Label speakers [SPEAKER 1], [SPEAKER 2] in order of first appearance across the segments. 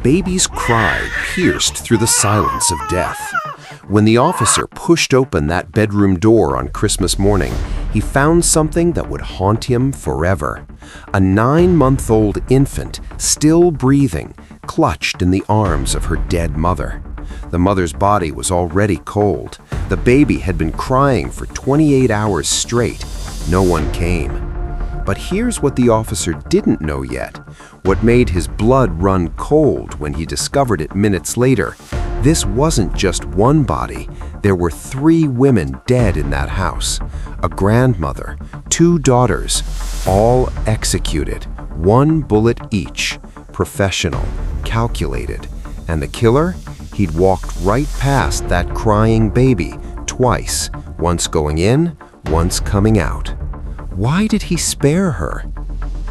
[SPEAKER 1] baby's cry pierced through the silence of death. When the officer pushed open that bedroom door on Christmas morning, he found something that would haunt him forever. A 9-month-old infant, still breathing, clutched in the arms of her dead mother. The mother's body was already cold. The baby had been crying for 28 hours straight. No one came. But here's what the officer didn't know yet, what made his blood run cold when he discovered it minutes later. This wasn't just one body. There were 3 women dead in that house. A grandmother, 2 daughters, all executed, 1 bullet each. Professional, calculated. And the killer? He'd walked right past that crying baby twice, once going in, once coming out. Why did he spare her?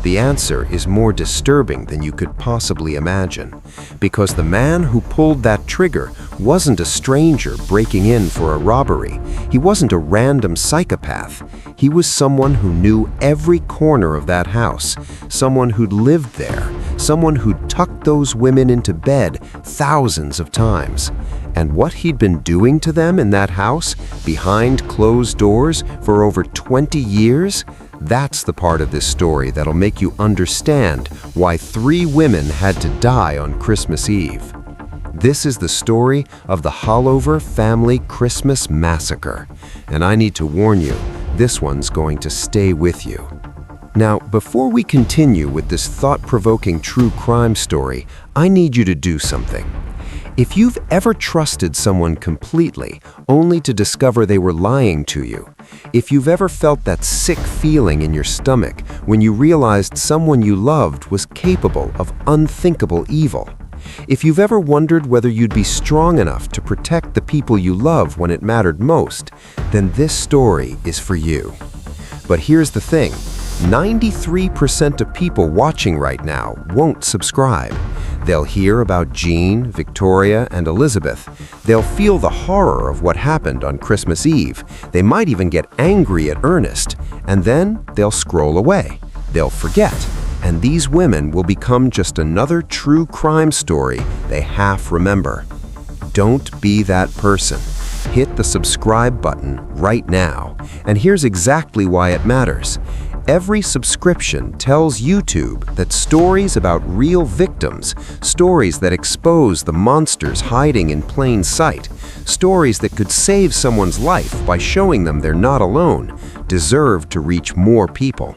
[SPEAKER 1] The answer is more disturbing than you could possibly imagine, because the man who pulled that trigger wasn't a stranger breaking in for a robbery. He wasn't a random psychopath. He was someone who knew every corner of that house, someone who'd lived there, someone who'd tucked those women into bed thousands of times. And what he'd been doing to them in that house, behind closed doors, for over 20 years, that's the part of this story that'll make you understand why 3 women had to die on Christmas Eve. This is the story of the Wholaver Family Christmas Massacre. And I need to warn you, this one's going to stay with you. Now, before we continue with this thought-provoking true crime story, I need you to do something. If you've ever trusted someone completely, only to discover they were lying to you, if you've ever felt that sick feeling in your stomach when you realized someone you loved was capable of unthinkable evil, if you've ever wondered whether you'd be strong enough to protect the people you love when it mattered most, then this story is for you. But here's the thing, 93% of people watching right now won't subscribe. They'll hear about Jean, Victoria, and Elizabeth. They'll feel the horror of what happened on Christmas Eve. They might even get angry at Ernest, and then they'll scroll away. They'll forget, and these women will become just another true crime story they half remember. Don't be that person. Hit the subscribe button right now, and here's exactly why it matters. Every subscription tells YouTube that stories about real victims, stories that expose the monsters hiding in plain sight, stories that could save someone's life by showing them they're not alone, deserve to reach more people.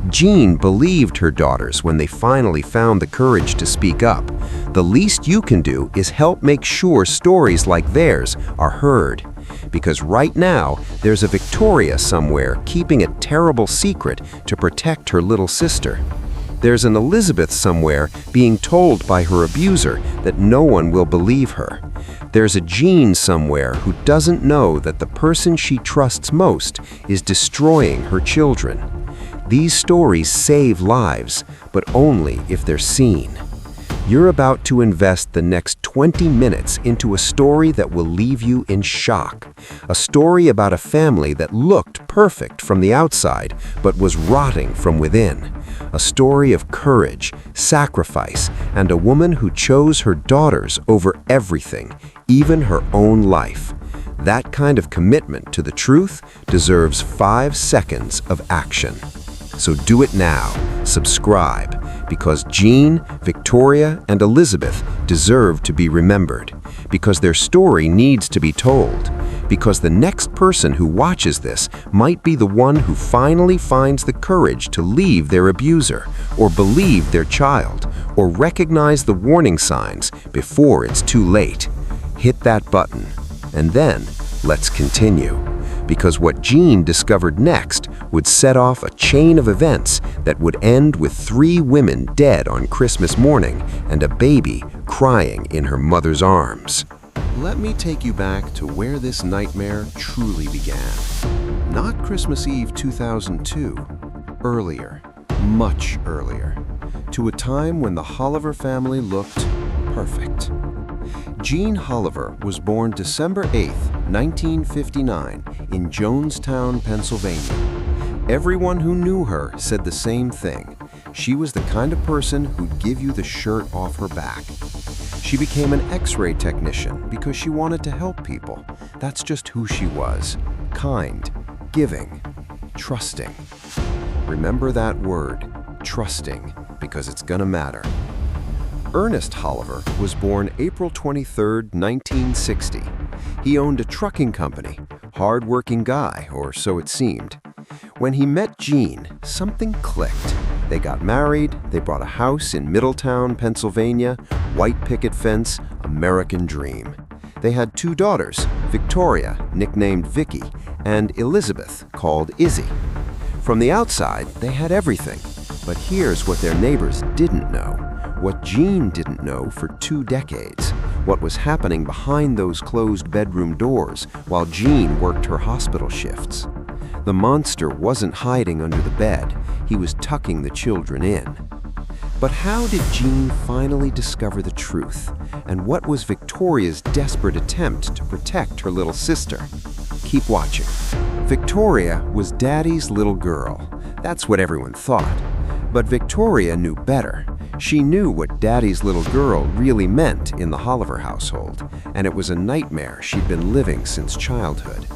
[SPEAKER 1] Jean believed her daughters when they finally found the courage to speak up. The least you can do is help make sure stories like theirs are heard. Because right now, there's a Victoria somewhere keeping a terrible secret to protect her little sister. There's an Elizabeth somewhere being told by her abuser that no one will believe her. There's a Jean somewhere who doesn't know that the person she trusts most is destroying her children. These stories save lives, but only if they're seen. You're about to invest the next 20 minutes into a story that will leave you in shock. A story about a family that looked perfect from the outside, but was rotting from within. A story of courage, sacrifice, and a woman who chose her daughters over everything, even her own life. That kind of commitment to the truth deserves 5 seconds of action. So do it now. Subscribe, because Jean, Victoria, and Elizabeth deserve to be remembered, because their story needs to be told, because the next person who watches this might be the one who finally finds the courage to leave their abuser, or believe their child, or recognize the warning signs before it's too late. Hit that button, and then let's continue. Because what Jean discovered next would set off a chain of events that would end with 3 women dead on Christmas morning and a baby crying in her mother's arms. Let me take you back to where this nightmare truly began. Not Christmas Eve 2002, earlier, much earlier, to a time when the Wholaver family looked perfect. Jean Wholaver was born December 8, 1959, in Jonestown, Pennsylvania. Everyone who knew her said the same thing. She was the kind of person who'd give you the shirt off her back. She became an X-ray technician because she wanted to help people. That's just who she was. Kind, giving, trusting. Remember that word, trusting, because it's gonna matter. Ernest Wholaver was born April 23, 1960. He owned a trucking company, hard-working guy, or so it seemed. When he met Jean, something clicked. They got married, they bought a house in Middletown, Pennsylvania, white picket fence, American dream. They had 2 daughters, Victoria, nicknamed Vicky, and Elizabeth, called Izzy. From the outside, they had everything. But here's what their neighbors didn't know, what Jean didn't know for 2 decades, what was happening behind those closed bedroom doors while Jean worked her hospital shifts. The monster wasn't hiding under the bed, he was tucking the children in. But how did Jean finally discover the truth? And what was Victoria's desperate attempt to protect her little sister? Keep watching. Victoria was Daddy's little girl. That's what everyone thought. But Victoria knew better. She knew what Daddy's little girl really meant in the Wholaver household, and it was a nightmare she'd been living since childhood.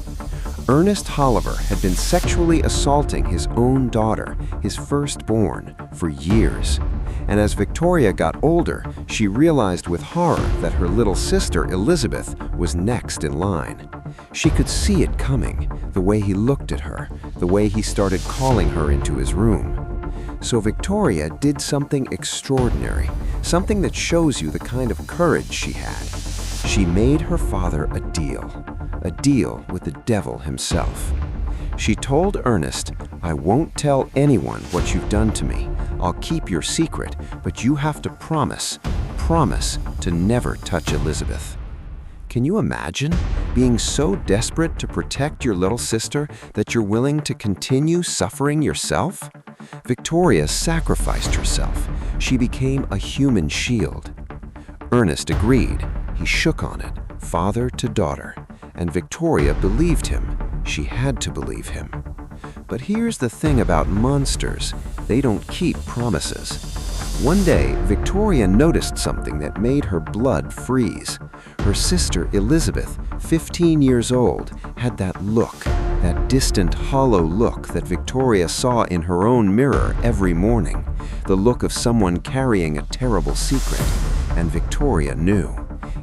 [SPEAKER 1] Ernest Wholaver had been sexually assaulting his own daughter, his firstborn, for years. And as Victoria got older, she realized with horror that her little sister Elizabeth was next in line. She could see it coming, the way he looked at her, the way he started calling her into his room. So Victoria did something extraordinary, something that shows you the kind of courage she had. She made her father a deal with the devil himself. She told Ernest, "I won't tell anyone what you've done to me. I'll keep your secret, but you have to promise to never touch Elizabeth." Can you imagine being so desperate to protect your little sister that you're willing to continue suffering yourself? Victoria sacrificed herself. She became a human shield. Ernest agreed. He shook on it, father to daughter. And Victoria believed him. She had to believe him. But here's the thing about monsters. They don't keep promises. One day, Victoria noticed something that made her blood freeze. Her sister Elizabeth, 15 years old, had that look, that distant, hollow look that Victoria saw in her own mirror every morning, the look of someone carrying a terrible secret. And Victoria knew.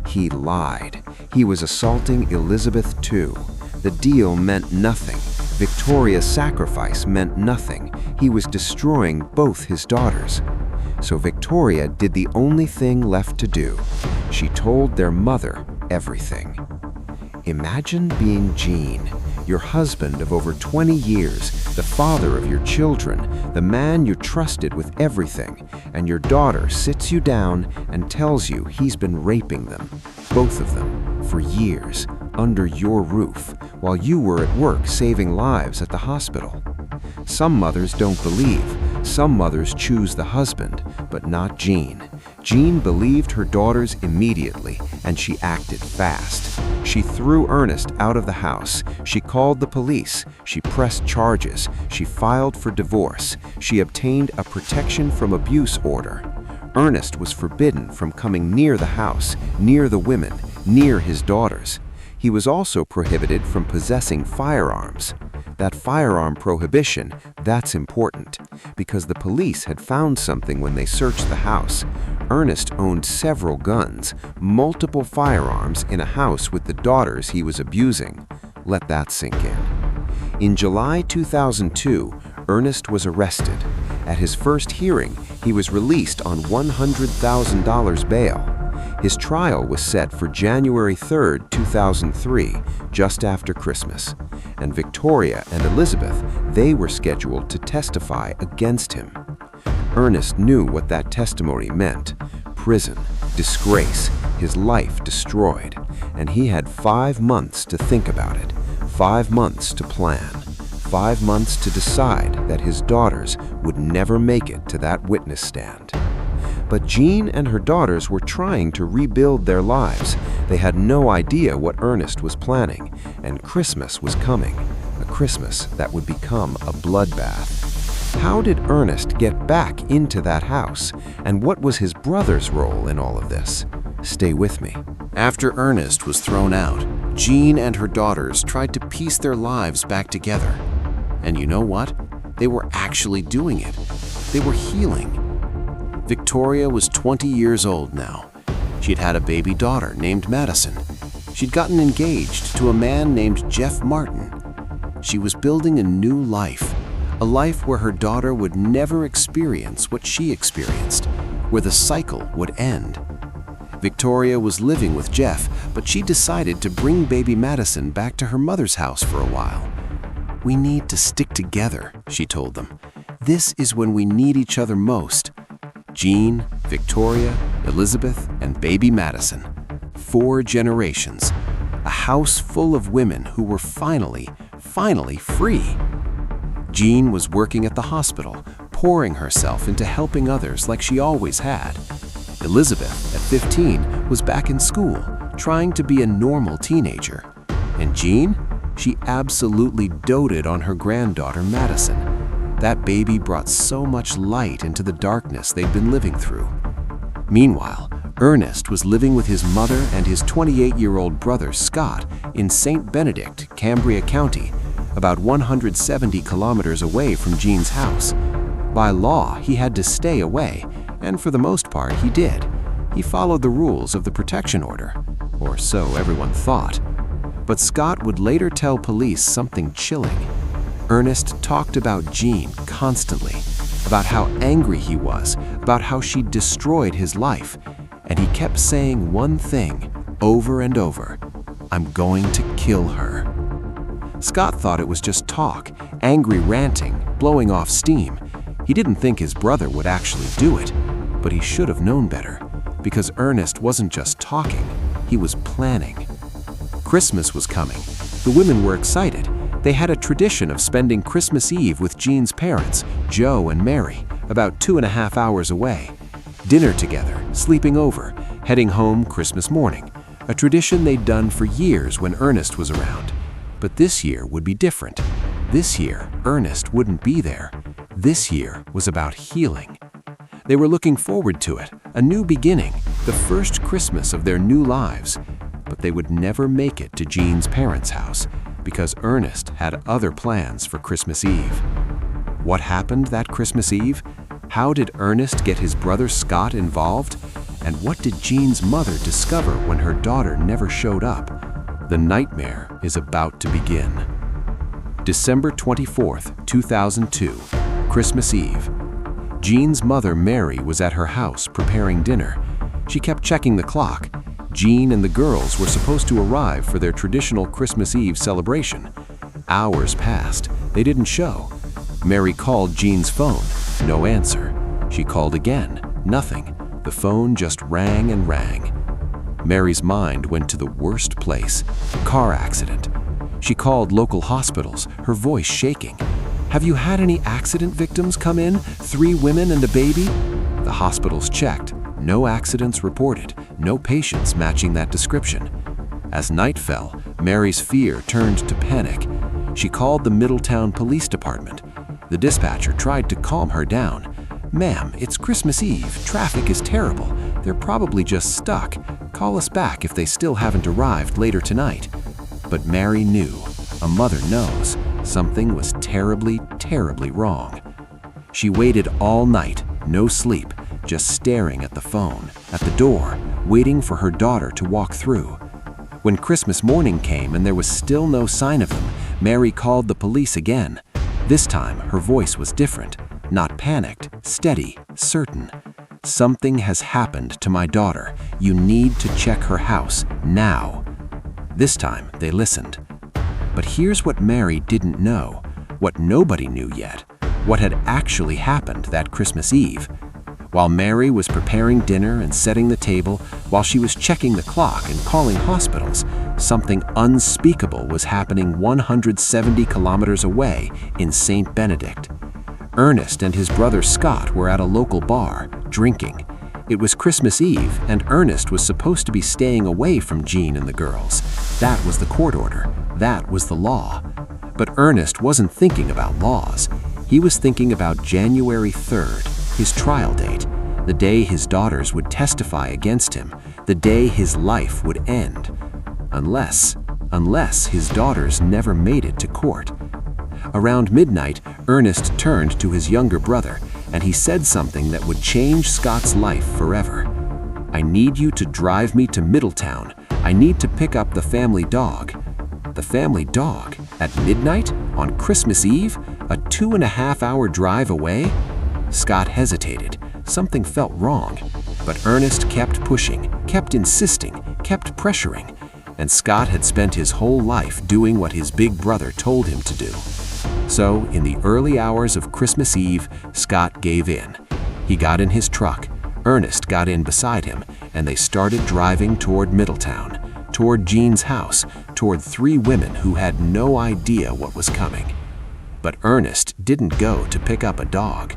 [SPEAKER 1] He lied. He was assaulting Elizabeth too. The deal meant nothing. Victoria's sacrifice meant nothing. He was destroying both his daughters. So Victoria did the only thing left to do. She told their mother everything. Imagine being Jean, your husband of over 20 years, the father of your children, the man you trusted with everything, and your daughter sits you down and tells you he's been raping them, both of them, for years, under your roof, while you were at work saving lives at the hospital. Some mothers don't believe. Some mothers choose the husband, but not Jean. Jean believed her daughters immediately, and she acted fast. She threw Ernest out of the house. She called the police. She pressed charges. She filed for divorce. She obtained a protection from abuse order. Ernest was forbidden from coming near the house, near the women, near his daughters. He was also prohibited from possessing firearms. That firearm prohibition, that's important, because the police had found something when they searched the house. Ernest owned several guns, multiple firearms in a house with the daughters he was abusing. Let that sink in. In July 2002, Ernest was arrested. At his first hearing, he was released on $100,000 bail. His trial was set for January 3, 2003, just after Christmas. And Victoria and Elizabeth, they were scheduled to testify against him. Ernest knew what that testimony meant. Prison, disgrace, his life destroyed. And he had 5 months to think about it, 5 months to plan, 5 months to decide that his daughters would never make it to that witness stand. But Jean and her daughters were trying to rebuild their lives. They had no idea what Ernest was planning, and Christmas was coming, a Christmas that would become a bloodbath. How did Ernest get back into that house, and what was his brother's role in all of this? Stay with me. After Ernest was thrown out, Jean and her daughters tried to piece their lives back together. And you know what? They were actually doing it. They were healing. Victoria was 20 years old now. She'd had a baby daughter named Madison. She'd gotten engaged to a man named Jeff Martin. She was building a new life, a life where her daughter would never experience what she experienced, where the cycle would end. Victoria was living with Jeff, but she decided to bring baby Madison back to her mother's house for a while. "We need to stick together," she told them. "This is when we need each other most." Jean, Victoria, Elizabeth, and baby Madison. 4 generations. A house full of women who were finally free. Jean was working at the hospital, pouring herself into helping others like she always had. Elizabeth, at 15, was back in school, trying to be a normal teenager. And Jean? She absolutely doted on her granddaughter, Madison. That baby brought so much light into the darkness they'd been living through. Meanwhile, Ernest was living with his mother and his 28-year-old brother, Scott, in St. Benedict, Cambria County, about 170 kilometers away from Jean's house. By law, he had to stay away, and for the most part, he did. He followed the rules of the protection order, or so everyone thought. But Scott would later tell police something chilling. Ernest talked about Jean constantly, about how angry he was, about how she destroyed his life, and he kept saying one thing over and over: "I'm going to kill her." Scott thought it was just talk, angry ranting, blowing off steam. He didn't think his brother would actually do it, but he should have known better, because Ernest wasn't just talking, he was planning. Christmas was coming. The women were excited. They had a tradition of spending Christmas Eve with Jean's parents, Joe and Mary, about 2.5 hours away. Dinner together, sleeping over, heading home Christmas morning, a tradition they'd done for years when Ernest was around. But this year would be different. This year, Ernest wouldn't be there. This year was about healing. They were looking forward to it, a new beginning, the first Christmas of their new lives. But they would never make it to Jean's parents' house because Ernest had other plans for Christmas Eve. What happened that Christmas Eve? How did Ernest get his brother Scott involved? And what did Jean's mother discover when her daughter never showed up? The nightmare is about to begin. December 24th, 2002, Christmas Eve. Jean's mother, Mary, was at her house preparing dinner. She kept checking the clock. Jean and the girls were supposed to arrive for their traditional Christmas Eve celebration. Hours passed. They didn't show. Mary called Jean's phone. No answer. She called again. Nothing. The phone just rang and rang. Mary's mind went to the worst place. Car accident. She called local hospitals, her voice shaking. "Have you had any accident victims come in? 3 women and a baby?" The hospitals checked. No accidents reported, no patients matching that description. As night fell, Mary's fear turned to panic. She called the Middletown Police Department. The dispatcher tried to calm her down. "Ma'am, it's Christmas Eve. Traffic is terrible. They're probably just stuck. Call us back if they still haven't arrived later tonight." But Mary knew, a mother knows, something was terribly, terribly wrong. She waited all night, no sleep, just staring at the phone, at the door, waiting for her daughter to walk through. When Christmas morning came and there was still no sign of them, Mary called the police again. This time, her voice was different, not panicked, steady, certain. "Something has happened to my daughter. You need to check her house, now." This time, they listened. But here's what Mary didn't know, what nobody knew yet, what had actually happened that Christmas Eve. While Mary was preparing dinner and setting the table, while she was checking the clock and calling hospitals, something unspeakable was happening 170 kilometers away in St. Benedict. Ernest and his brother Scott were at a local bar, drinking. It was Christmas Eve, and Ernest was supposed to be staying away from Jean and the girls. That was the court order. That was the law. But Ernest wasn't thinking about laws. He was thinking about January 3rd, his trial date, the day his daughters would testify against him,
[SPEAKER 2] the day his life would end. Unless his daughters never made it to court. Around midnight, Ernest turned to his younger brother, and he said something that would change Scott's life forever. "I need you to drive me to Middletown. I need to pick up the family dog." The family dog? At midnight? On Christmas Eve? A 2.5-hour drive away? Scott hesitated. Something felt wrong. But Ernest kept pushing, kept insisting, kept pressuring. And Scott had spent his whole life doing what his big brother told him to do. So, in the early hours of Christmas Eve, Scott gave in. He got in his truck. Ernest got in beside him, and they started driving toward Middletown, toward Jean's house, toward 3 women who had no idea what was coming. But Ernest didn't go to pick up a dog.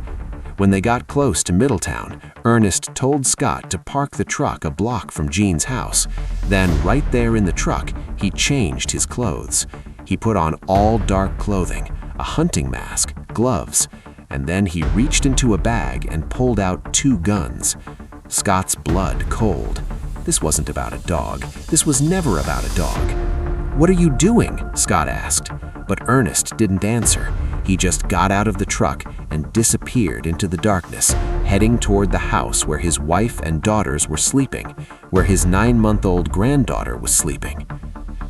[SPEAKER 2] When they got close to Middletown, Ernest told Scott to park the truck a block from Jean's house. Then, right there in the truck, he changed his clothes. He put on all dark clothing, a hunting mask, gloves, and then he reached into a bag and pulled out 2 guns. Scott's blood cold. This wasn't about a dog. This was never about a dog. "What are you doing?" Scott asked. But Ernest didn't answer. He just got out of the truck and disappeared into the darkness, heading toward the house where his wife and daughters were sleeping, where his 9-month-old granddaughter was sleeping.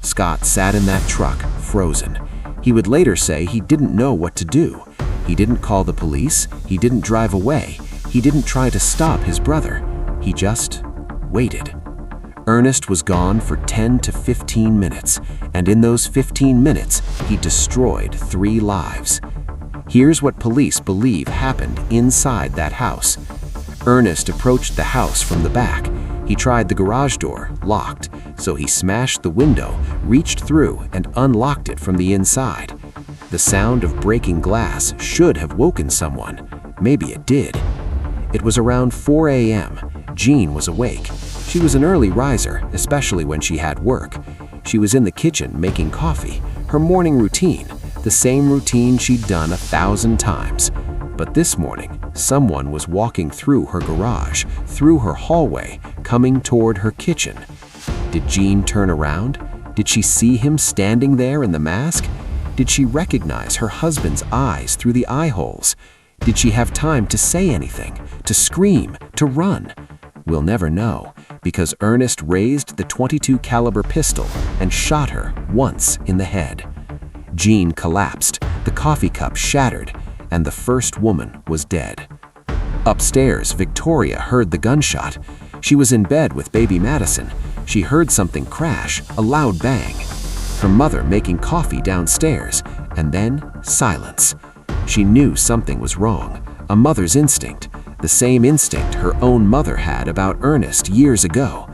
[SPEAKER 2] Scott sat in that truck, frozen. He would later say he didn't know what to do. He didn't call the police. He didn't drive away. He didn't try to stop his brother. He just waited. Ernest was gone for 10 to 15 minutes, and in those 15 minutes, he destroyed 3 lives. Here's what police believe happened inside that house. Ernest approached the house from the back. He tried the garage door, locked, so he smashed the window, reached through, and unlocked it from the inside. The sound of breaking glass should have woken someone. Maybe it did. It was around 4 a.m. Jean was awake. She was an early riser, especially when she had work. She was in the kitchen making coffee, her morning routine, the same routine she'd done 1,000 times. But this morning, someone was walking through her garage, through her hallway, coming toward her kitchen. Did Jean turn around? Did she see him standing there in the mask? Did she recognize her husband's eyes through the eye holes? Did she have time to say anything, to scream, to run? We'll never know, because Ernest raised the .22 caliber pistol and shot her once in the head. Jean collapsed, the coffee cup shattered, and the first woman was dead. Upstairs, Victoria heard the gunshot. She was in bed with baby Madison. She heard something crash, a loud bang. Her mother making coffee downstairs, and then silence. She knew something was wrong, a mother's instinct, the same instinct her own mother had about Ernest years ago.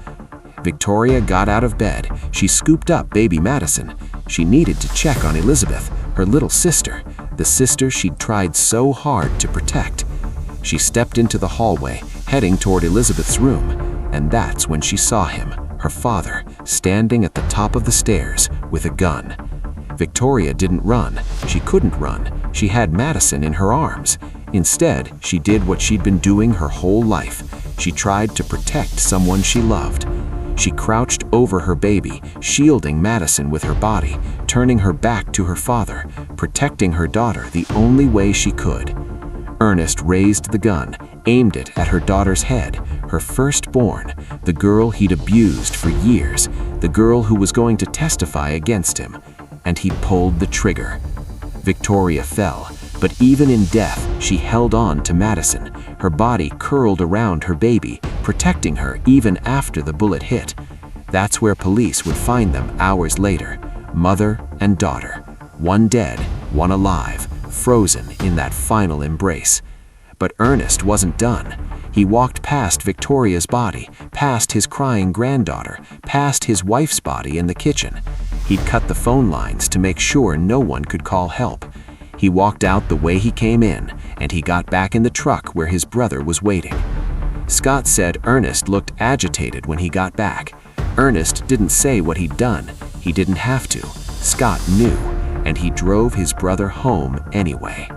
[SPEAKER 2] Victoria got out of bed. She scooped up baby Madison. She needed to check on Elizabeth, her little sister, the sister she'd tried so hard to protect. She stepped into the hallway, heading toward Elizabeth's room, and that's when she saw him, her father, standing at the top of the stairs with a gun. Victoria didn't run. She couldn't run. She had Madison in her arms. Instead, she did what she'd been doing her whole life. She tried to protect someone she loved. She crouched over her baby, shielding Madison with her body, turning her back to her father, protecting her daughter the only way she could. Ernest raised the gun, aimed it at her daughter's head, her firstborn, the girl he'd abused for years, the girl who was going to testify against him, and he pulled the trigger. Victoria fell, but even in death, she held on to Madison, her body curled around her baby, protecting her even after the bullet hit. That's where police would find them hours later, mother and daughter, one dead, one alive, frozen in that final embrace. But Ernest wasn't done. He walked past Victoria's body, past his crying granddaughter, past his wife's body in the kitchen. He'd cut the phone lines to make sure no one could call help. He walked out the way he came in, and he got back in the truck where his brother was waiting. Scott said Ernest looked agitated when he got back. Ernest didn't say what he'd done. He didn't have to. Scott knew, and he drove his brother home anyway.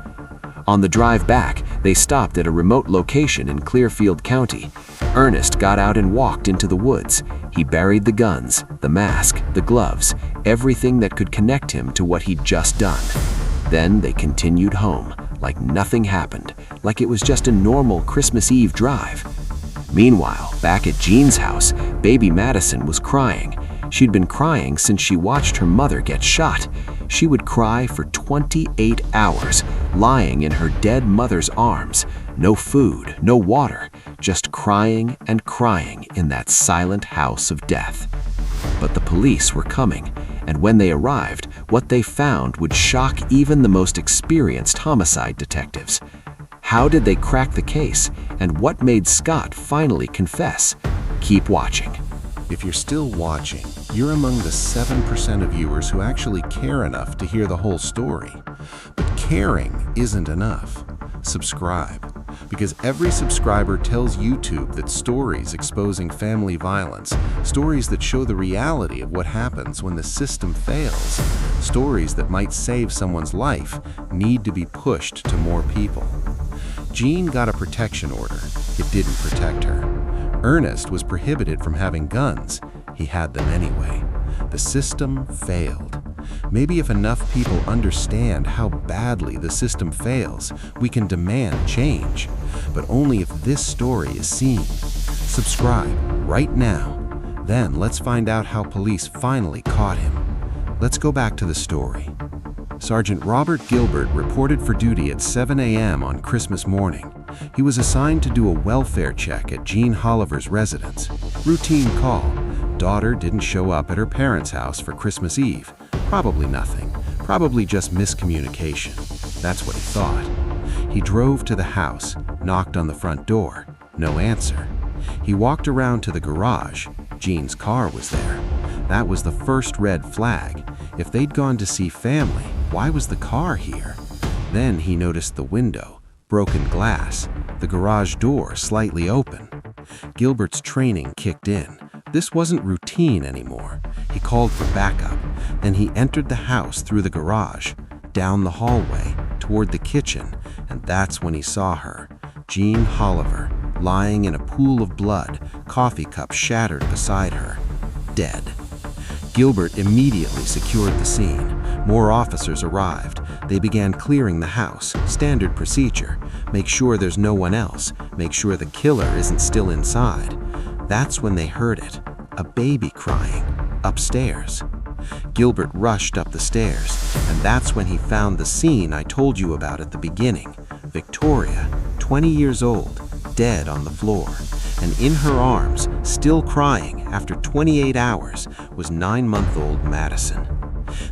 [SPEAKER 2] On the drive back, they stopped at a remote location in Clearfield County. Ernest got out and walked into the woods. He buried the guns, the mask, the gloves, everything that could connect him to what he'd just done. Then they continued home, like nothing happened, like it was just a normal Christmas Eve drive. Meanwhile, back at Jean's house, baby Madison was crying. She'd been crying since she watched her mother get shot. She would cry for 28 hours, lying in her dead mother's arms. No food, no water, just crying and crying in that silent house of death. But the police were coming, and when they arrived, what they found would shock even the most experienced homicide detectives. How did they crack the case, and what made Scott finally confess? Keep watching.
[SPEAKER 1] If you're still watching, you're among the 7% of viewers who actually care enough to hear the whole story. But caring isn't enough. Subscribe, because every subscriber tells YouTube that stories exposing family violence, stories that show the reality of what happens when the system fails, stories that might save someone's life, need to be pushed to more people. Jean got a protection order. It didn't protect her. Ernest was prohibited from having guns. He had them anyway. The system failed. Maybe if enough people understand how badly the system fails, we can demand change. But only if this story is seen. Subscribe right now. Then let's find out how police finally caught him. Let's go back to the story. Sergeant Robert Gilbert reported for duty at 7 a.m. on Christmas morning. He was assigned to do a welfare check at Jean Wholaver's residence. Routine call. Daughter didn't show up at her parents' house for Christmas Eve. Probably nothing. Probably just miscommunication. That's what he thought. He drove to the house, knocked on the front door. No answer. He walked around to the garage. Jean's car was there. That was the first red flag. If they'd gone to see family, why was the car here? Then he noticed the window, broken glass, the garage door slightly open. Gilbert's training kicked in. This wasn't routine anymore. He called for backup. Then he entered the house through the garage, down the hallway, toward the kitchen, and that's when he saw her, Jean Wholaver, lying in a pool of blood, coffee cup shattered beside her, dead. Gilbert immediately secured the scene. More officers arrived. They began clearing the house, standard procedure. Make sure there's no one else. Make sure the killer isn't still inside. That's when they heard it, a baby crying, upstairs. Gilbert rushed up the stairs, and that's when he found the scene I told you about at the beginning. Victoria, 20 years old, dead on the floor. And in her arms, still crying after 28 hours, was 9-month-old Madison.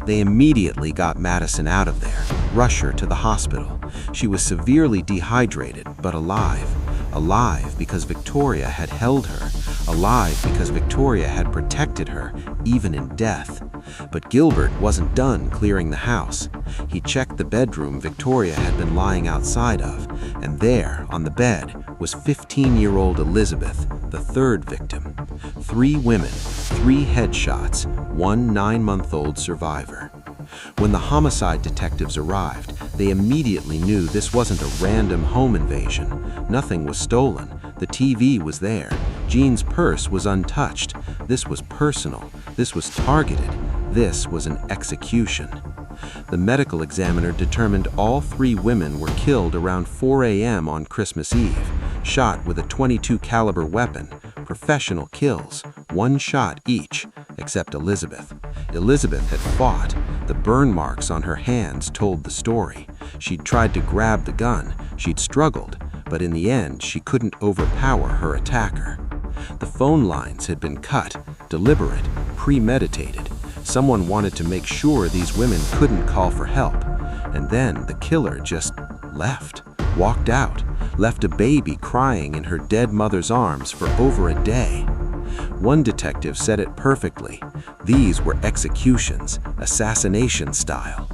[SPEAKER 1] They immediately got Madison out of there, rushed her to the hospital. She was severely dehydrated, but alive. Alive because Victoria had held her. Alive because Victoria had protected her, even in death. But Gilbert wasn't done clearing the house. He checked the bedroom Victoria had been lying outside of, and there, on the bed, was 15-year-old Elizabeth, the third victim. 3 women, 3 headshots, 1 9-month-old survivor. When the homicide detectives arrived, they immediately knew this wasn't a random home invasion. Nothing was stolen. The TV was there. Jean's purse was untouched. This was personal. This was targeted. This was an execution. The medical examiner determined all 3 women were killed around 4 a.m. on Christmas Eve, shot with a .22 caliber weapon. Professional kills, 1 shot each, except Elizabeth. Elizabeth had fought. The burn marks on her hands told the story. She'd tried to grab the gun. She'd struggled, but in the end, she couldn't overpower her attacker. The phone lines had been cut, deliberate, premeditated. Someone wanted to make sure these women couldn't call for help. And then the killer just left, walked out, left a baby crying in her dead mother's arms for over a day. One detective said it perfectly. These were executions, assassination style.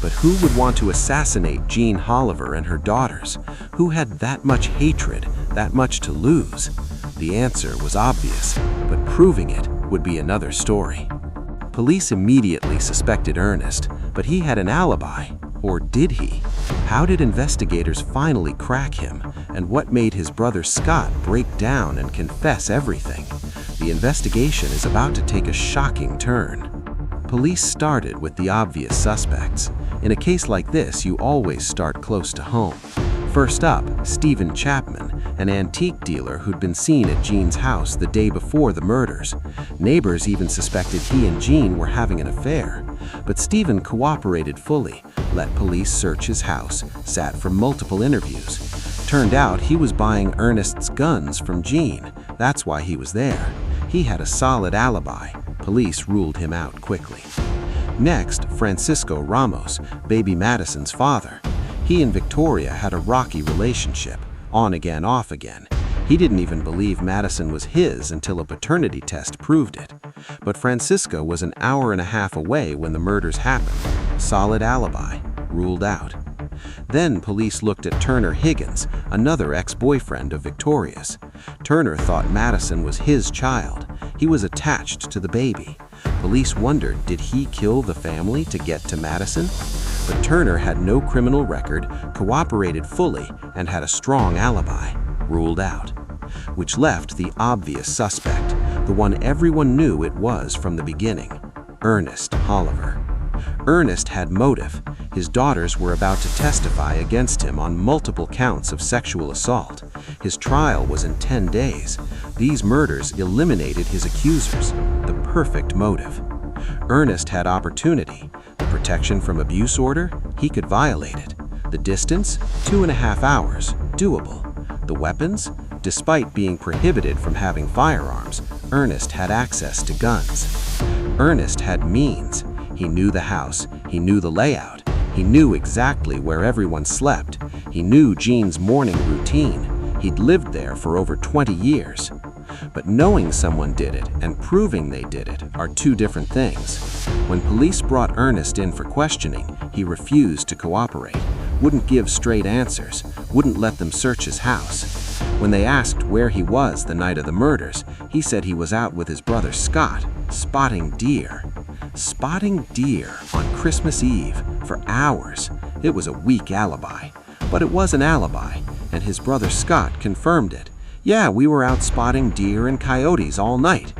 [SPEAKER 1] But who would want to assassinate Jean Wholaver and her daughters? Who had that much hatred, that much to lose? The answer was obvious, but proving it would be another story. Police immediately suspected Ernest, but he had an alibi.
[SPEAKER 2] Or did he? How did investigators finally crack him, and what made his brother Scott break down and confess everything? The investigation is about to take a shocking turn. Police started with the obvious suspects. In a case like this, you always start close to home. First up, Stephen Chapman, an antique dealer who'd been seen at Jean's house the day before the murders. Neighbors even suspected he and Jean were having an affair. But Stephen cooperated fully, let police search his house, sat for multiple interviews. Turned out he was buying Ernest's guns from Jean. That's why he was there. He had a solid alibi. Police ruled him out quickly. Next, Francisco Ramos, baby Madison's father. He and Victoria had a rocky relationship, on again, off again. He didn't even believe Madison was his until a paternity test proved it. But Francisco was an hour and a half away when the murders happened. Solid alibi, ruled out. Then police looked at Turner Higgins, another ex-boyfriend of Victoria's. Turner thought Madison was his child. He was attached to the baby. Police wondered, did he kill the family to get to Madison? But Turner had no criminal record, cooperated fully, and had a strong alibi. Ruled out. Which left the obvious suspect, the one everyone knew it was from the beginning, Ernest Wholaver. Ernest had motive. His daughters were about to testify against him on multiple counts of sexual assault. His trial was in 10 days. These murders eliminated his accusers. The perfect motive. Ernest had opportunity. The protection from abuse order, he could violate it. The distance, 2.5 hours, doable. The weapons, despite being prohibited from having firearms, Ernest had access to guns. Ernest had means. He knew the house, he knew the layout, he knew exactly where everyone slept, he knew Jean's morning routine. He'd lived there for over 20 years. But knowing someone did it and proving they did it are two different things. When police brought Ernest in for questioning, he refused to cooperate, wouldn't give straight answers, wouldn't let them search his house. When they asked where he was the night of the murders, he said he was out with his brother Scott, spotting deer. Spotting deer on Christmas Eve for hours. It was a weak alibi, but it was an alibi, and his brother Scott confirmed it. Yeah, we were out spotting deer and coyotes all night.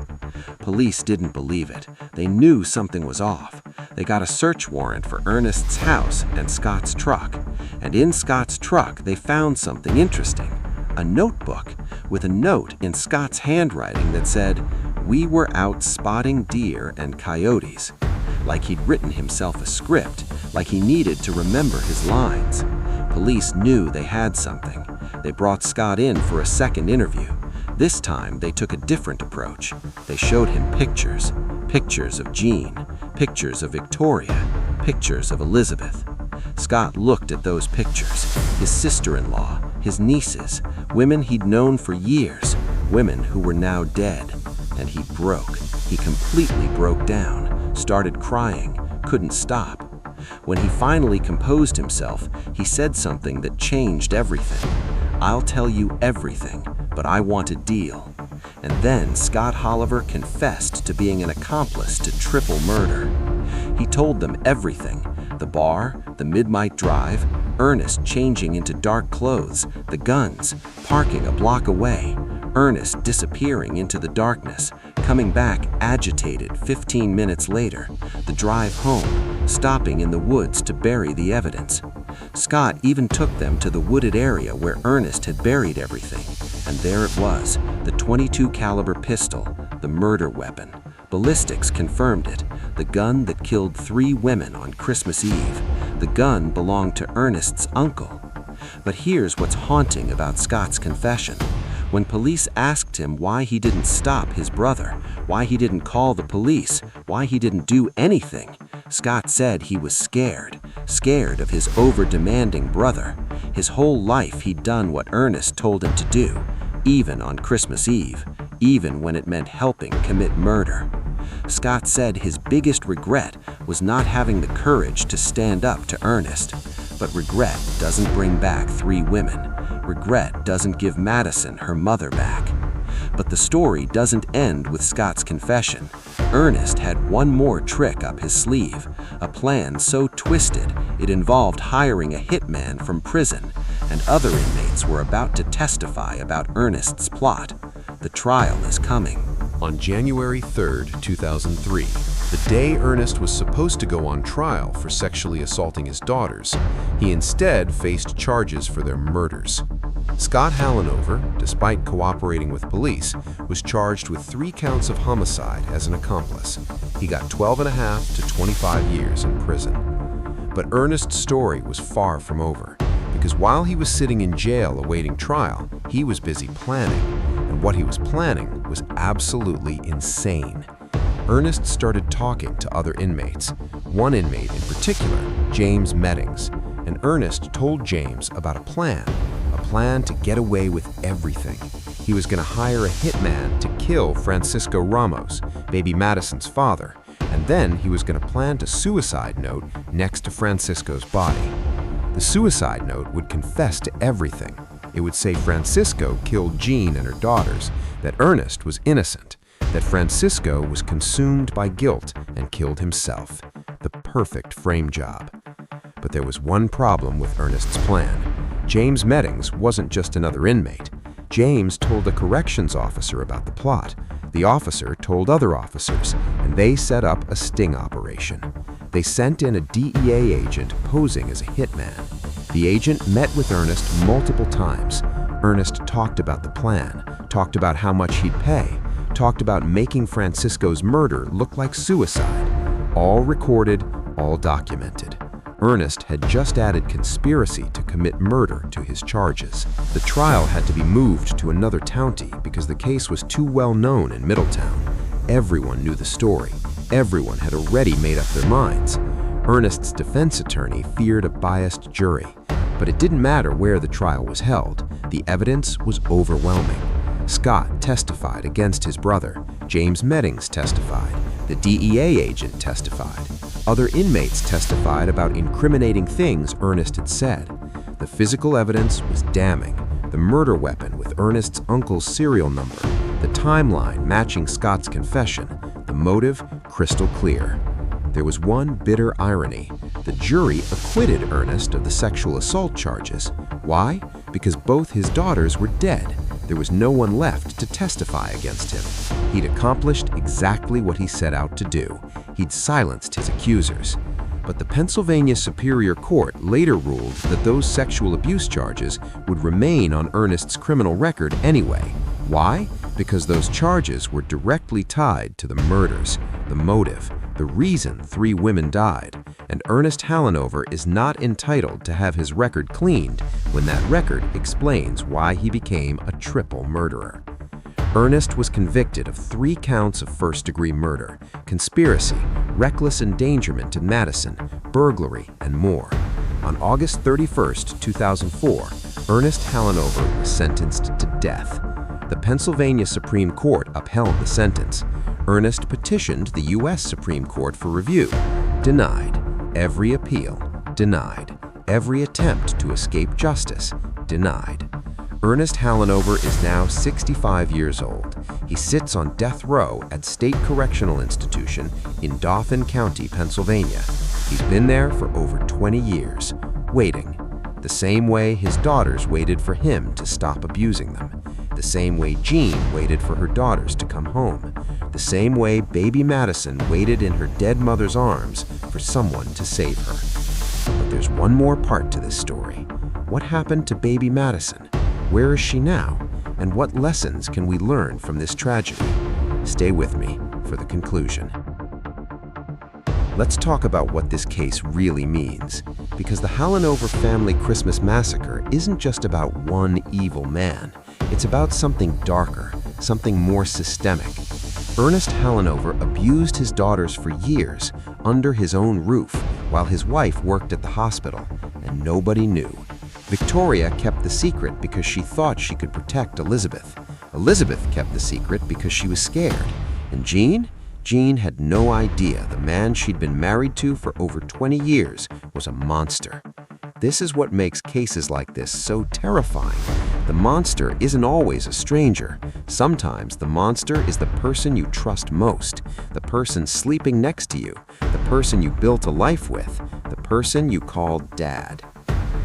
[SPEAKER 2] Police didn't believe it. They knew something was off. They got a search warrant for Ernest's house and Scott's truck. And in Scott's truck, they found something interesting. A notebook with a note in Scott's handwriting that said, "We were out spotting deer and coyotes." Like he'd written himself a script, like he needed to remember his lines. Police knew they had something. They brought Scott in for a second interview. This time, they took a different approach. They showed him pictures. Pictures of Jean, pictures of Victoria, pictures of Elizabeth. Scott looked at those pictures. His sister-in-law, his nieces, women he'd known for years, women who were now dead. And he broke. He completely broke down, started crying, couldn't stop. When he finally composed himself, he said something that changed everything. "I'll tell you everything, but I want a deal." And then Scott Wholaver confessed to being an accomplice to triple murder. He told them everything: the bar, the midnight drive, Ernest changing into dark clothes, the guns, parking a block away, Ernest disappearing into the darkness, coming back agitated 15 minutes later, the drive home, stopping in the woods to bury the evidence. Scott even took them to the wooded area where Ernest had buried everything, and there it was, the .22 caliber pistol, the murder weapon. Ballistics confirmed it, the gun that killed 3 women on Christmas Eve. The gun belonged to Ernest's uncle. But here's what's haunting about Scott's confession. When police asked him why he didn't stop his brother, why he didn't call the police, why he didn't do anything, Scott said he was scared of his over-demanding brother. His whole life he'd done what Ernest told him to do, even on Christmas Eve, even when it meant helping commit murder. Scott said his biggest regret was not having the courage to stand up to Ernest. But regret doesn't bring back 3 women. Regret doesn't give Madison her mother back. But the story doesn't end with Scott's confession. Ernest had one more trick up his sleeve, a plan so twisted it involved hiring a hitman from prison, and other inmates were about to testify about Ernest's plot. The trial is coming.
[SPEAKER 1] On January 3rd, 2003, the day Ernest was supposed to go on trial for sexually assaulting his daughters, he instead faced charges for their murders. Scott Hallenover, despite cooperating with police, was charged with 3 counts of homicide as an accomplice. He got 12.5 to 25 years in prison. But Ernest's story was far from over, because while he was sitting in jail awaiting trial, he was busy planning. And what he was planning was absolutely insane. Ernest started talking to other inmates, one inmate in particular, James Meddings, and Ernest told James about a plan to get away with everything. He was going to hire a hitman to kill Francisco Ramos, baby Madison's father, and then he was going to plant a suicide note next to Francisco's body. The suicide note would confess to everything. It would say Francisco killed Jean and her daughters, that Ernest was innocent, that Francisco was consumed by guilt and killed himself. The perfect frame job. But there was one problem with Ernest's plan. James Meddings wasn't just another inmate. James told a corrections officer about the plot. The officer told other officers, and they set up a sting operation. They sent in a DEA agent posing as a hitman. The agent met with Ernest multiple times. Ernest talked about the plan, talked about how much he'd pay, talked about making Francisco's murder look like suicide. All recorded, all documented. Ernest had just added conspiracy to commit murder to his charges. The trial had to be moved to another county because the case was too well known in Middletown. Everyone knew the story. Everyone had already made up their minds. Ernest's defense attorney feared a biased jury. But it didn't matter where the trial was held. The evidence was overwhelming. Scott testified against his brother. James Meddings testified. The DEA agent testified. Other inmates testified about incriminating things Ernest had said. The physical evidence was damning. The murder weapon with Ernest's uncle's serial number, the timeline matching Scott's confession, the motive crystal clear. There was one bitter irony. The jury acquitted Ernest of the sexual assault charges. Why? Because both his daughters were dead. There was no one left to testify against him. He'd accomplished exactly what he set out to do. He'd silenced his accusers. But the Pennsylvania Superior Court later ruled that those sexual abuse charges would remain on Ernest's criminal record anyway. Why? Because those charges were directly tied to the murders, the motive, the reason 3 women died, and Ernest Hallenover is not entitled to have his record cleaned when that record explains why he became a triple murderer. Ernest was convicted of 3 counts of first-degree murder, conspiracy, reckless endangerment to Madison, burglary, and more. On August 31, 2004, Ernest Hallenover was sentenced to death. The Pennsylvania Supreme Court upheld the sentence. Ernest petitioned the U.S. Supreme Court for review. Denied. Every appeal. Denied. Every attempt to escape justice. Denied. Ernest Hallenover is now 65 years old. He sits on death row at State Correctional Institution in Dauphin County, Pennsylvania. He's been there for over 20 years, waiting. The same way his daughters waited for him to stop abusing them. The same way Jean waited for her daughters to come home. The same way baby Madison waited in her dead mother's arms for someone to save her. But there's one more part to this story. What happened to baby Madison? Where is she now? And what lessons can we learn from this tragedy? Stay with me for the conclusion. Let's talk about what this case really means, because the Wholaver Family Christmas Massacre isn't just about one evil man. It's about something darker, something more systemic. Ernest Hallenover abused his daughters for years under his own roof while his wife worked at the hospital, and nobody knew. Victoria kept the secret because she thought she could protect Elizabeth. Elizabeth kept the secret because she was scared. And Jean? Jean had no idea the man she'd been married to for over 20 years was a monster. This is what makes cases like this so terrifying. The monster isn't always a stranger. Sometimes the monster is the person you trust most, the person sleeping next to you, the person you built a life with, the person you called Dad.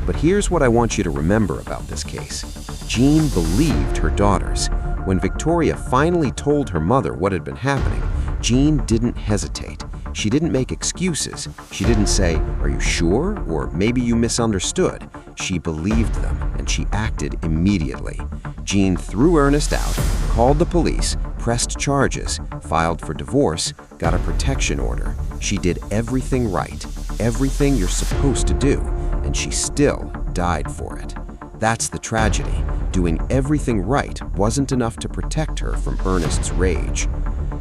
[SPEAKER 1] But here's what I want you to remember about this case. Jean believed her daughters. When Victoria finally told her mother what had been happening, Jean didn't hesitate. She didn't make excuses. She didn't say, "Are you sure?" or "Maybe you misunderstood." She believed them, and she acted immediately. Jean threw Ernest out, called the police, pressed charges, filed for divorce, got a protection order. She did everything right, everything you're supposed to do, and she still died for it. That's the tragedy. Doing everything right wasn't enough to protect her from Ernest's rage.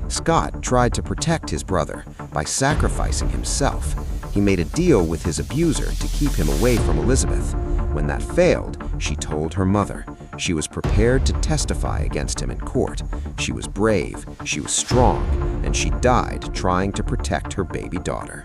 [SPEAKER 1] Scott tried to protect his brother by sacrificing himself. He made a deal with his abuser to keep him away from Elizabeth. When that failed, she told her mother. She was prepared to testify against him in court. She was brave, she was strong, and she died trying to protect her baby daughter.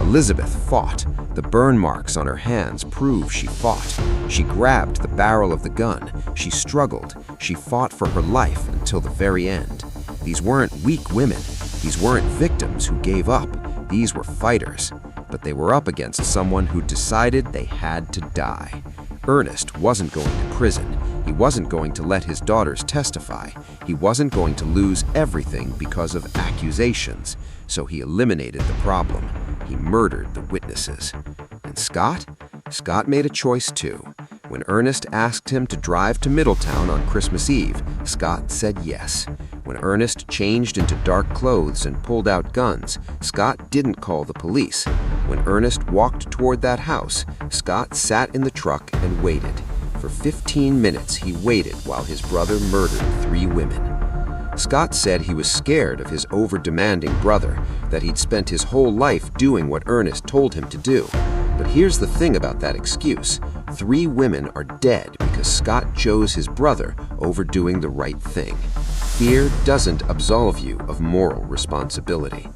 [SPEAKER 1] Elizabeth fought. The burn marks on her hands prove she fought. She grabbed the barrel of the gun. She struggled. She fought for her life until the very end. These weren't weak women. These weren't victims who gave up. These were fighters. But they were up against someone who decided they had to die. Ernest wasn't going to prison. He wasn't going to let his daughters testify. He wasn't going to lose everything because of accusations. So he eliminated the problem. He murdered the witnesses. And Scott? Scott made a choice too. When Ernest asked him to drive to Middletown on Christmas Eve, Scott said yes. When Ernest changed into dark clothes and pulled out guns, Scott didn't call the police. When Ernest walked toward that house, Scott sat in the truck and waited. For 15 minutes, he waited while his brother murdered 3 women. Scott said he was scared of his over-demanding brother, that he'd spent his whole life doing what Ernest told him to do. But here's the thing about that excuse. 3 women are dead because Scott chose his brother over doing the right thing. Fear doesn't absolve you of moral responsibility.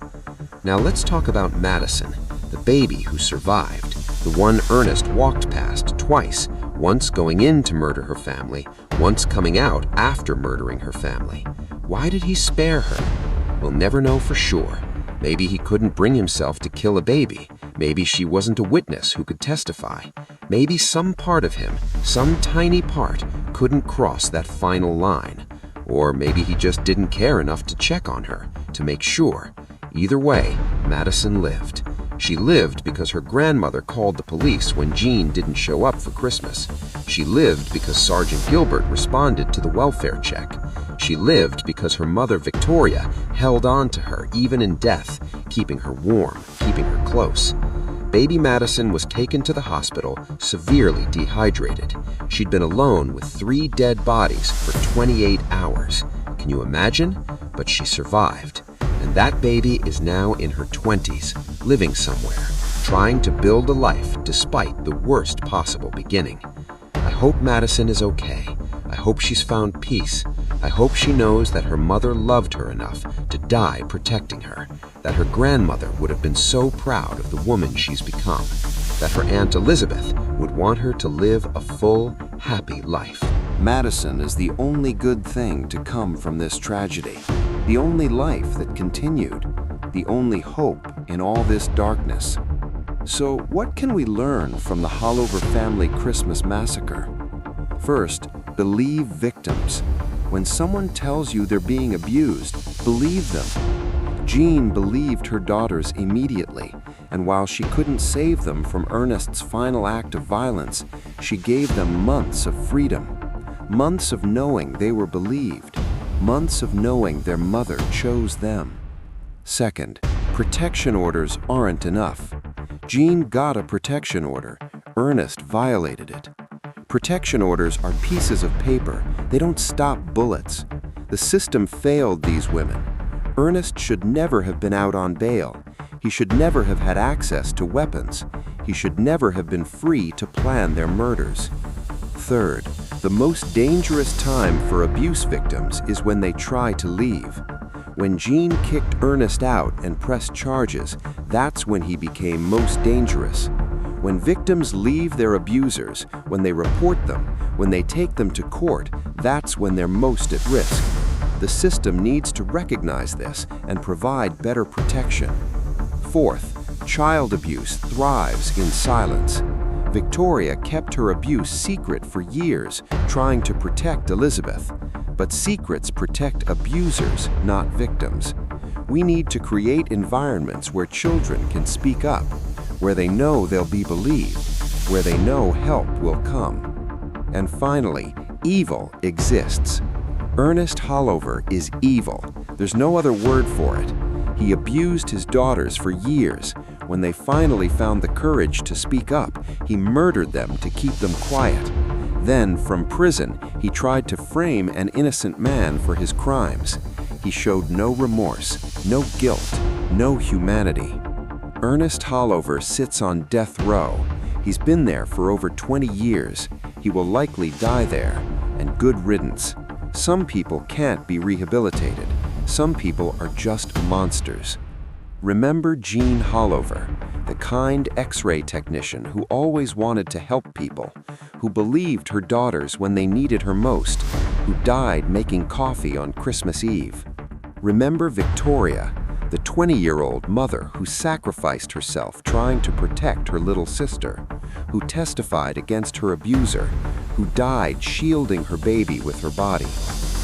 [SPEAKER 1] Now let's talk about Madison, the baby who survived, the one Ernest walked past twice, once going in to murder her family, once coming out after murdering her family. Why did he spare her? We'll never know for sure. Maybe he couldn't bring himself to kill a baby. Maybe she wasn't a witness who could testify. Maybe some part of him, some tiny part, couldn't cross that final line. Or maybe he just didn't care enough to check on her, to make sure. Either way, Madison lived. She lived because her grandmother called the police when Jean didn't show up for Christmas. She lived because Sergeant Gilbert responded to the welfare check. She lived because her mother Victoria held on to her even in death, keeping her warm, keeping her close. Baby Madison was taken to the hospital, severely dehydrated. She'd been alone with 3 dead bodies for 28 hours. Can you imagine? But she survived. And that baby is now in her 20s, living somewhere, trying to build a life despite the worst possible beginning. I hope Madison is okay. I hope she's found peace. I hope she knows that her mother loved her enough to die protecting her, that her grandmother would have been so proud of the woman she's become, that her Aunt Elizabeth would want her to live a full, happy life. Madison is the only good thing to come from this tragedy, the only life that continued, the only hope in all this darkness. So what can we learn from the Wholaver Family Christmas Massacre? First, believe victims. When someone tells you they're being abused, believe them. Jean believed her daughters immediately, and while she couldn't save them from Ernest's final act of violence, she gave them months of freedom, months of knowing they were believed, months of knowing their mother chose them. Second, protection orders aren't enough. Jean got a protection order. Ernest violated it. Protection orders are pieces of paper. They don't stop bullets. The system failed these women. Ernest should never have been out on bail. He should never have had access to weapons. He should never have been free to plan their murders. Third, the most dangerous time for abuse victims is when they try to leave. When Jean kicked Ernest out and pressed charges, that's when he became most dangerous. When victims leave their abusers, when they report them, When they take them to court, that's when they're most at risk. The system needs to recognize this and provide better protection. Fourth, child abuse thrives in silence. Victoria kept her abuse secret for years, trying to protect Elizabeth. But secrets protect abusers, not victims. We need to create environments where children can speak up, where they know they'll be believed, where they know help will come. And finally, evil exists. Ernest Wholaver is evil. There's no other word for it. He abused his daughters for years. When they finally found the courage to speak up, he murdered them to keep them quiet. Then, from prison, he tried to frame an innocent man for his crimes. He showed no remorse, no guilt, no humanity. Ernest Wholaver sits on death row. He's been there for over 20 years. He will likely die there, and good riddance. Some people can't be rehabilitated. Some people are just monsters. Remember Jean Wholaver, the kind X-ray technician who always wanted to help people, who believed her daughters when they needed her most, who died making coffee on Christmas Eve. Remember Victoria, the 20-year-old mother who sacrificed herself trying to protect her little sister, who testified against her abuser, who died shielding her baby with her body.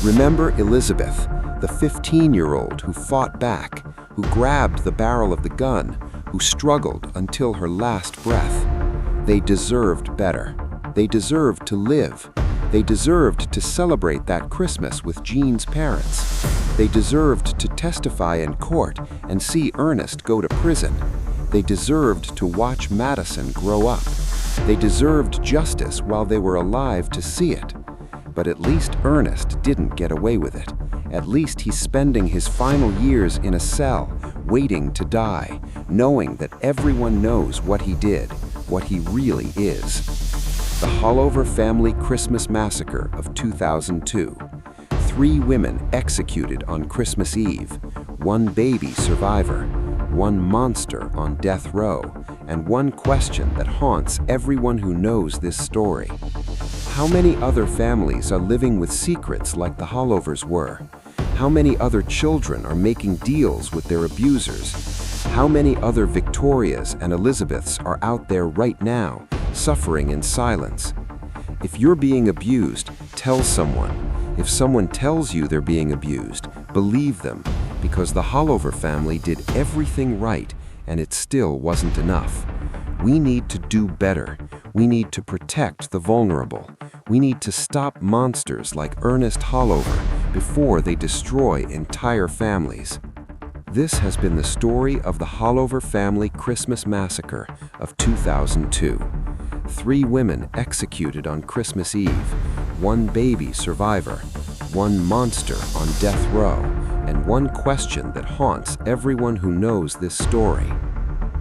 [SPEAKER 1] Remember Elizabeth, the 15-year-old who fought back, who grabbed the barrel of the gun, who struggled until her last breath. They deserved better. They deserved to live. They deserved to celebrate that Christmas with Jean's parents. They deserved to testify in court and see Ernest go to prison. They deserved to watch Madison grow up. They deserved justice while they were alive to see it. But at least Ernest didn't get away with it. At least he's spending his final years in a cell, waiting to die, knowing that everyone knows what he did, what he really is. The Wholaver Family Christmas Massacre of 2002. 3 women executed on Christmas Eve, 1 baby survivor, 1 monster on death row, and 1 question that haunts everyone who knows this story. How many other families are living with secrets like the Wholavers were? How many other children are making deals with their abusers? How many other Victorias and Elizabeths are out there right now, suffering in silence? If you're being abused, tell someone. If someone tells you they're being abused, believe them, because the Wholaver family did everything right, and it still wasn't enough. We need to do better. We need to protect the vulnerable. We need to stop monsters like Ernest Wholaver before they destroy entire families. This has been the story of the Wholaver Family Christmas Massacre of 2002. 3 women executed on Christmas Eve, 1 baby survivor, 1 monster on death row, and 1 question that haunts everyone who knows this story.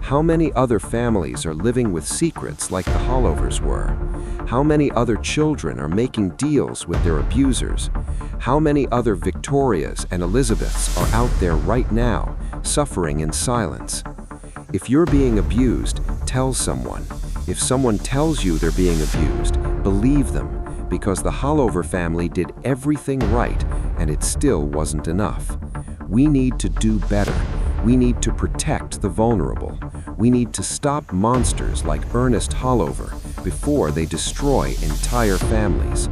[SPEAKER 1] How many other families are living with secrets like the Wholavers were? How many other children are making deals with their abusers? How many other Victorias and Elizabeths are out there right now, suffering in silence? If you're being abused, tell someone. If someone tells you they're being abused, believe them, because the Wholaver family did everything right, and it still wasn't enough. We need to do better. We need to protect the vulnerable. We need to stop monsters like Ernest Wholaver before they destroy entire families.